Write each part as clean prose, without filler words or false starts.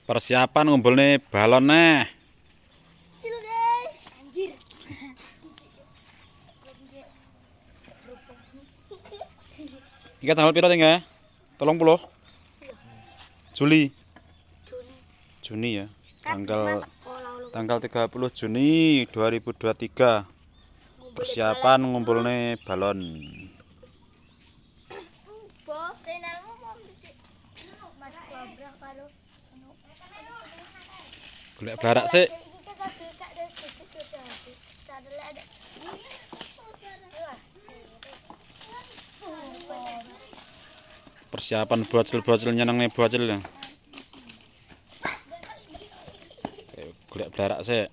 Persiapan ngumpulne balon neh. Kecil guys. Anjir. Iki tanggal piro tinggal? 30 Juli. Juni ya. Tanggal 30 Juni 2023. Persiapan ngumpulne balon. Golek barak sik. Persiapan bocil-bocil nyenengne bocil ya. Golek barak sik.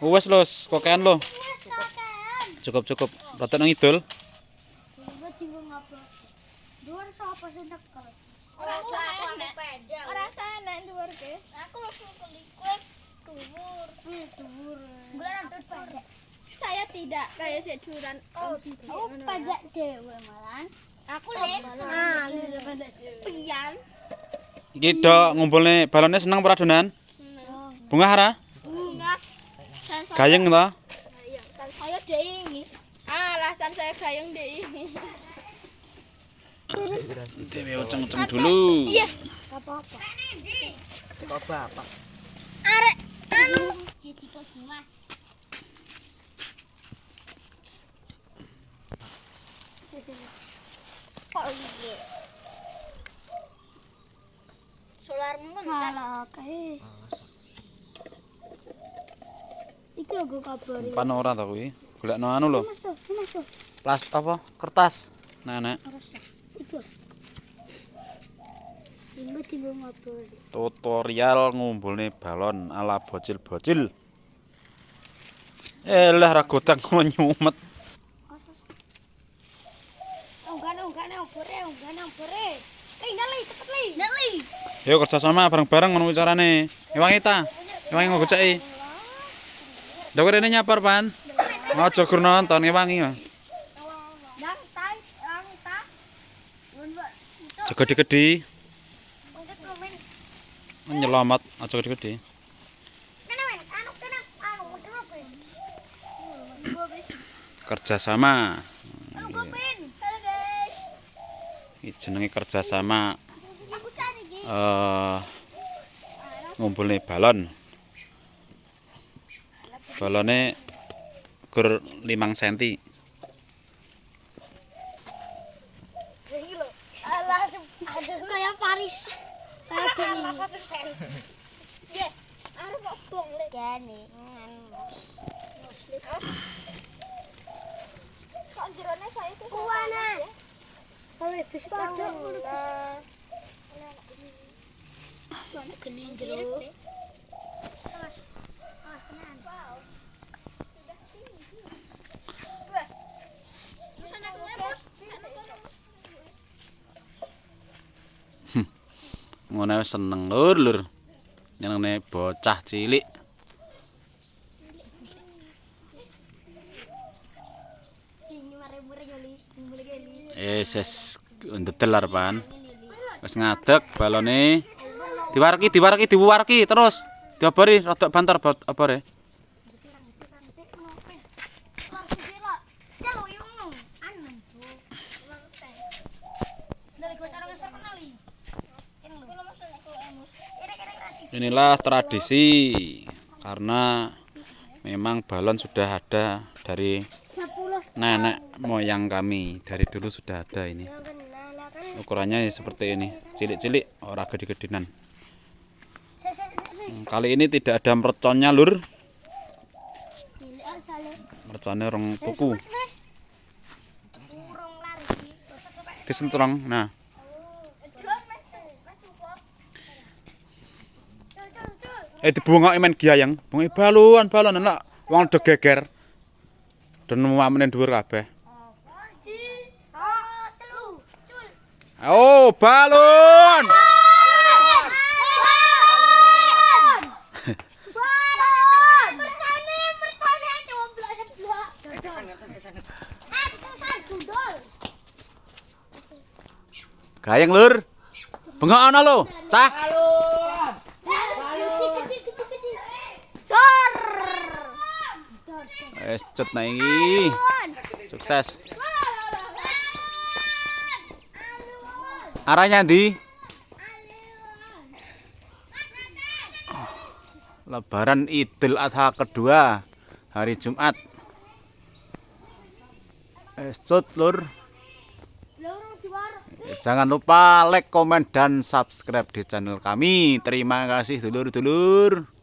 Wes lho, kokean lho. Cukup. Rada nang idul. Ora sana dhuwur ke. Aku langsung kelikut dhuwur. Saya tidak kayak si curan. Oh, pada dewe malan. Aku pada pian. Iki dok ngumpulne balonnya seneng ora donan? Bunga hara? Bunga. Gayeng to? Iya, saya deh ini. Alasan saya gayeng deh ini. Dewe uceng-uceng dulu. Iya. Apa-apa. Apa? Arek anu jadi bunga. Oh iya. Solarmu kan kalah kae. Iki lho go kabari. Pan ora ta kuwi? Golekno anu lho. Mas tuh. Plas apa? Kertas. Nenek. Itu. Ini tinggal ngobrol. Tutorial ngumpulne balon ala bocil-bocil. Lah ra godang nyumet. Enggak bore. Nali, cepet li. Nali. Yo kerja sama bareng-bareng ngono carane. Ewangi ta. Ewangi ngogoceki. Ndak rene nyapar pan. Aja gur nonton ewangi. Jaga gede. Nyelamat aja gede. Kerjasama. Iki jenenge kerjasama. Ngumpulne balon. Balone gur 5 cm. Kayak Paris. Ya, arep kok bong lek gane. Kok jerone saya sih kuwana. Kowe bis padha ngono bis. Ana geni jero. Ngono seneng lur. Nyenengne bocah cilik. Wis ndedel arepan. Wis ngadeg balone. Diwarki terus. Diobori rada banter obore. Inilah tradisi karena memang balon sudah ada dari nenek moyang kami, dari dulu sudah ada ini. Ukurannya seperti ini, cilik-cilik, ora gede-gedenan. Kali ini tidak ada merconnya lur. Merconnya orang tuku. Disentrong, nah. Dibungoki men giyayang, bungi balon enak wong do geger. Dan mamene dhuwur kabeh. Oh, balon. Gayeng lur. Bengok ana lho, cah. Wes cut nah iki. Sukses. Arahnya ndi? Lebaran Idul Adha kedua hari Jumat. Cut lur. Jangan lupa like, komen, dan subscribe di channel kami. Terima kasih dulur-dulur.